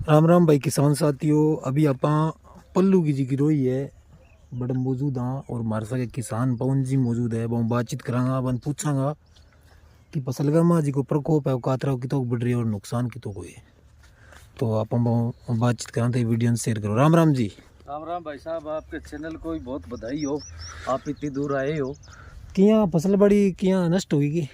राम राम भाई किसान साथियों। अभी आप पल्लू की जी की रोई है बड़े मौजूद हाँ और हमारे साथ किसान पवन जी मौजूद है। बहुत बातचीत करांगा अपन पूछांगा कि फसल गरमा जी को प्रकोप है कातरा की तो बढ़ रही है और नुकसान की तो कोई है। तो आप बातचीत करा तो वीडियो शेयर करो। राम राम जी। राम राम भाई साहब, आपके चैनल को भी बहुत बधाई हो, आप इतनी दूर आए हो। किया फसल बड़ी किया नष्ट हुई की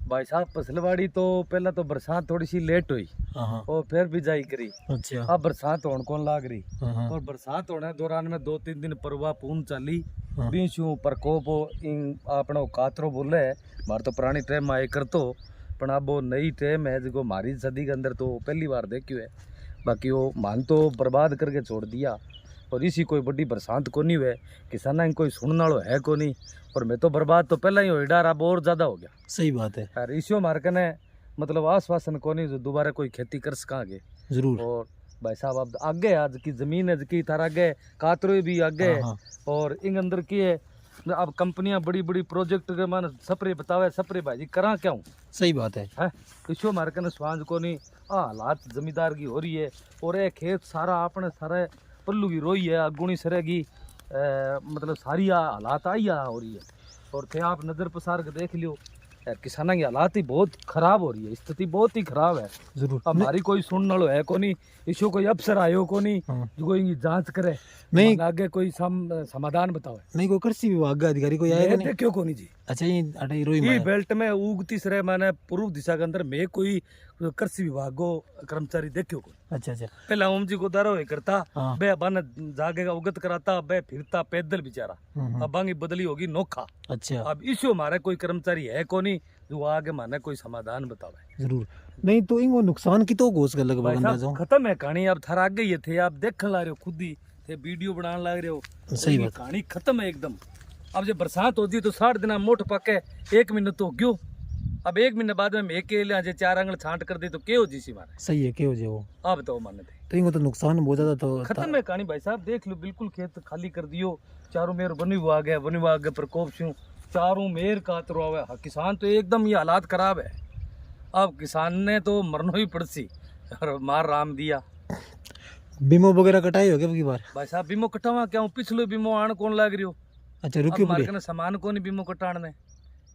भाई साहब फसलवाड़ी तो पहला तो बरसात थोड़ी सी लेट हुई हाँ और फिर बिजाई करी। अच्छा अब बरसात होने कौन लाग रही हाँ और बरसात होने दौरान में 2-3 दिन परवा पून चली हाँ बीचू प्रकोप इन अपना कातरो बोले मार तो पुरानी टाइम आए कर तो पण अब वो नई टाइम है जो हमारी सदी के अंदर तो पहली बार देखियो है। बाकी वो मान तो बर्बाद करके छोड़ दिया और इसी कोई बड़ी बरसात को नहीं हुए किसान कोई सुनने वालों है को नहीं और मैं तो बर्बाद तो पहला ही हो डर अब और ज़्यादा हो गया। सही बात है। यार इसी मार कने मतलब आश्वासन को नहीं जो दोबारा कोई खेती कर सका आगे। जरूर और भाई साहब अब आगे आज की जमीन है की तार आगे कातरो भी आगे हाँ हाँ और इन अंदर की है अब कंपनियां बड़ी बड़ी प्रोजेक्ट के मान सपरे बतावे सपरे भाई करा क्या हूँ। सही बात है। इसी मार कने स्वांज को नहीं हालात जमींदार की हो रही है और ये खेत सारा अपने सारे पल्लू की रोई है अगुणी सरेगी मतलब सारी हालात आई हो रही है और थे आप नज़र पसार के देख लियो यार किसानों की हालात ही बहुत खराब हो रही है, स्थिति बहुत ही खराब है। जरूर अब हमारी कोई सुनने वालों है को नहीं, इसको कोई अफसर आयो को नहीं हाँ। जो कोई जांच करे नहीं आगे कोई समाधान बताओ। नहीं कोई कृषि विभाग का अधिकारी कोई आएगा नहीं क्यों को नहीं जी। अच्छा ये अटे रोई ये में बेल्ट में उगती सरे माने पूर्व दिशा के अंदर में कोई कृषि विभाग को कर्मचारी देखियो को। अच्छा अच्छा पहला ओम जी को दारो है करता हाँ बे बन जागे का उगत कराता बे फिरता पैदल बेचारा अब बांगी बदली होगी नोखा। अच्छा अब इशो हमारे कोई कर्मचारी है को नहीं जो आगे माने कोई समाधान बतावे। जरूर नहीं तो इनको नुकसान की तो घोष कर लगभग भाई अंदाजा साहब खत्म है कहानी अब थारा आगे ये थे आप देखने ला रहे हो खुद ही थे वीडियो बनाने लग रहे हो सही बात कहानी खत्म है एकदम। अब जब बरसात होती है तो 60 दिन मोट पके 1 महीने तो क्यों अब 1 महीने बाद में एक के लिए 4 आंगल छांट कर दे तो क्या हो जी सी मारे सही है क्या हो जाए वो आप बताओ माने थे तो इनको तो नुकसान बहुत ज्यादा तो खत्म है कहानी भाई साहब देख लो बिल्कुल खेत खाली कर दियो चारों मेर वन विभाग के प्रकोप से चारों मेर कातरो आवे किसान तो एकदम ये हालात खराब है। अब किसान ने तो मरनो ही पड़सी और मार राम दिया। बीमो वगैरह कटाई हो गया की बार भाई साहब बीमो कटावा क्या पिछलो बीमो आन कौन लाग रही हो। अच्छा रुकियो पड़े मार्केट सामान को नहीं बीमो कटाण ने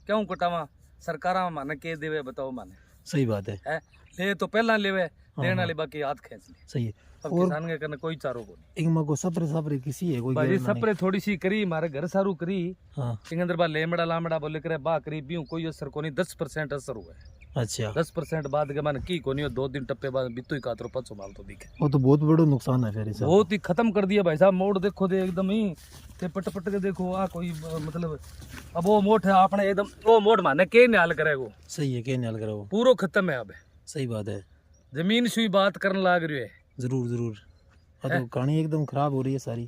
क्यों कटावा सरकार माने के देवे बताओ माने। सही बात है ले तो पहला लेवे देने वाली बाकी हाथ खींच ले। सही है अब किसान के करने कोई चारो को नहीं। इनमें को सपरे किसी है कोई भाई सपरे थोड़ी सी करी मारे घर सारू करी हाँ इंदर बा लेमड़ा लामड़ा बोले करे बा करी बीऊ कोई असर को नहीं 10% असर हुआ है। अच्छा 10% बाद के माने की कोनी 2 दिन टप्पे बाद बितु ही कातरो पचो माल तो दिखे वो तो बहुत बड़ा नुकसान है फिर बहुत ही खत्म कर दिया भाई साहब। मोड़ देखो दे एकदम ही ते पट पट के देखो कोई मतलब अब वो मोट है आपने एकदम वो मोड़ माने के न्याल करे वो सही है क्या न्याल करा वो पूरा खत्म है अब सही बात है जमीन से ही बात करने लाग रही है। जरूर जरूर तो कहानी एकदम खराब हो रही है सारी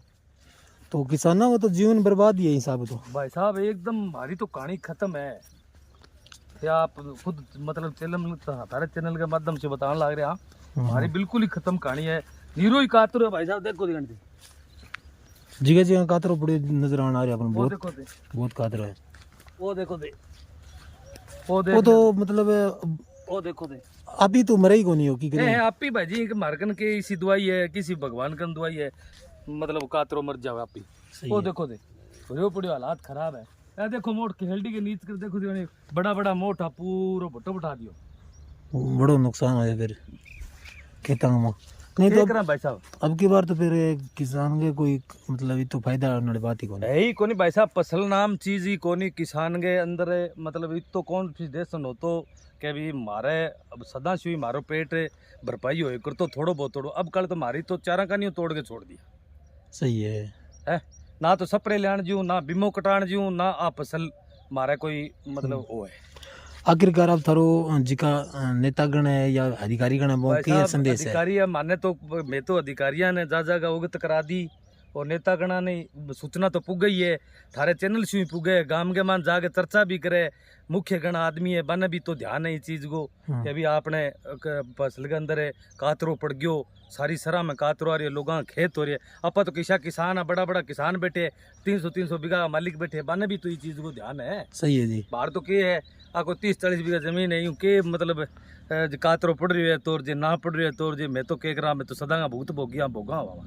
तो किसानों को तो जीवन बर्बाद ही है हिसाब तो भाई साहब एकदम हमारी तो कहानी खत्म है। या आप खुद मतलब हमारे चैनल के माध्यम से बताने लग रहे हैं हमारी बिल्कुल ही खत्म कहानी है। नीरो ही कातरो है भाई साहब देखो दी जगह जगह कातरो पड़े नजर आने आ रहे अपन बहुत देखो दे बहुत कातरो है वो देखो दे वो तो मतलब वो देखो दे अभी तो मरे ही को नहीं हो की करे आप ही भाई जी मार्कन के इसी दवाई है किसी भगवान का दवाई है मतलब कातरो मर जाओ आप ही। वो देखो दे रो पड़ियो हालात खराब है। यार देखो मोट खेलडी के नीच कर देखो दियो बड़ा बड़ा मोटा पूरा भट्टो बिठा दियो बड़ो नुकसान हो फिर खेतों में नहीं तो भाई साहब अब की बार तो फिर किसान के कोई मतलब ये तो फायदा होने वाली बात ही कौन है ही कोनी भाई साहब फसल नाम चीज ही कोनी किसान के अंदर मतलब इत तो कौन सी देशन हो तो क्या भी मारे अब सदा से मारो पेट भरपाई हो कर तो थोड़ो बहुत तोड़ो अब कल तो मारी तो चारा का नहीं तोड़ के छोड़ दिया। सही है ना तो सपरे लेन जीव ना बीमो कटाण जीव ना आ फसल मारे कोई मतलब वो है। आखिरकार अब थारो जिका नेतागण है या अधिकारीगण है की संदेश है अधिकारी माने तो मैं तो अधिकारियों ने जा का अवगत करा दी और नेतागणा ने सूचना तो पुग गई है थारे चैनल से भी पुगे गांव के मान जाके चर्चा भी करे मुख्य गण आदमी है बन भी तो ध्यान है इस चीज को कि अभी आपने फसल के अंदर है कातरो पड़ गयो सारी सरा में कातरो आ रही है लोगों खेत हो रही है आपा तो किसान है बड़ा बड़ा किसान बैठे 300 बीघा मालिक बैठे बन भी तो ये चीज को ध्यान है। सही है जी। बाहर तो के है आपको 30-40 बीघा जमीन है यूं के मतलब कातरो पड़ रही है तो जे ना पड़ रही है तो जे मैं तो के करा मैं तो सदा भूत भोगिया भोगा हुआ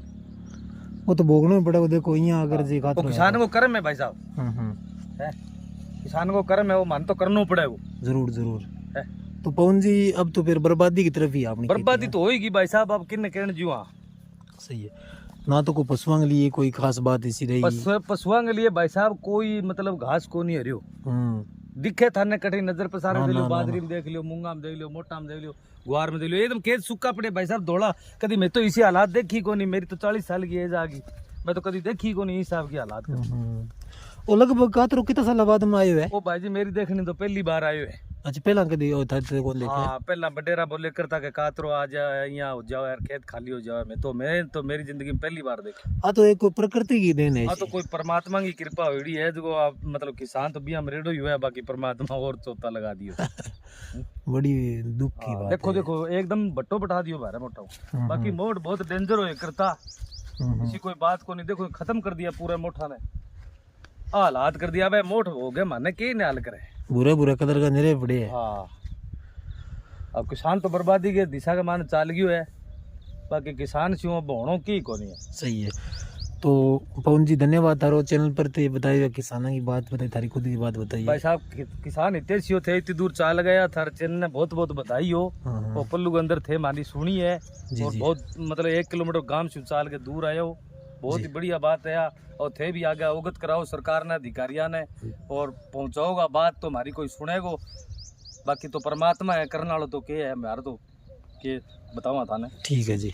वो तो भोगना ही पड़ेगा। देखो यहाँ अगर जी वो किसान को कर्म है भाई साहब है किसान को कर्म है वो मान तो करना पड़ेगा वो जरूर जरूर है। तो पवन जी अब तो फिर बर्बादी की तरफ ही आपने बर्बादी तो होएगी भाई साहब अब किन कहने जुआ सही है ना तो कोई पशुओं के लिए कोई खास बात ऐसी रही पशुओं के लिए भाई साहब कोई मतलब घास को नहीं हरियो दिखे थाने कठी नजर पर सारे देख लो बाजरी में देख लियो मूंगा में देख लियो मोटा में देख लियो गुआर में देख लियो एकदम खेत सूखा पड़े भाई साहब धोला कभी मैं तो इसी हालात देखी को नहीं मेरी तो 40 साल की एज आ गई मैं तो कभी देखी को नहीं हिसाब की हालात वो लगभग कातरो कितना साल बाद में आयो है ओ भाई जी मेरी देखनी तो पहली बार आयो है। अच्छा पहला कदी था तेरे को लेके हाँ पहला बडेरा बोले करता के कातरो आ जाए यहाँ हो जाओ यार खेत खाली हो जाओ मैं तो मेरी जिंदगी में पहली बार देखी। हाँ तो एक प्रकृति की देन है। हाँ तो कोई परमात्मा की कृपा हुई है जो आप मतलब किसान तो भी हम रेडो ही हुआ है बाकी परमात्मा और चौथा लगा दियो बड़ी दुख की बात देखो देखो एकदम बट्टो बैठा दियो भारे मोटा बाकी मोट बहुत डेंजर हो करता किसी कोई बात को नहीं देखो खत्म कर दिया पूरे मोठा ने हालात कर दिया भाई मोट हो गए माने के न्याल करे बुरे बुरे कदर का निरे पड़े है। हाँ अब किसान तो बर्बादी के दिशा के मान चाल गयो है बाकी किसान सियों बोणों की को नहीं है। सही है तो पवन जी धन्यवाद तारो चैनल पर तो बताइए किसानों की बात बताई थारी खुद की बात बताइए भाई साहब किसान इतने सियो थे इतनी दूर चाल गया थार चैनल ने बहुत बहुत बधाई हो वो पल्लू के अंदर थे मानी सुनी है और बहुत मतलब 1 किलोमीटर गांव से चाल के दूर आए हो बहुत ही बढ़िया बात है और थे भी आगे अवगत कराओ सरकार ने अधिकारियों ने और पहुंचाओगा बात तो हमारी कोई सुनेगो बाकी तो परमात्मा है करने वालों तो के है हमारा तो के बताओ थाने। ठीक है जी।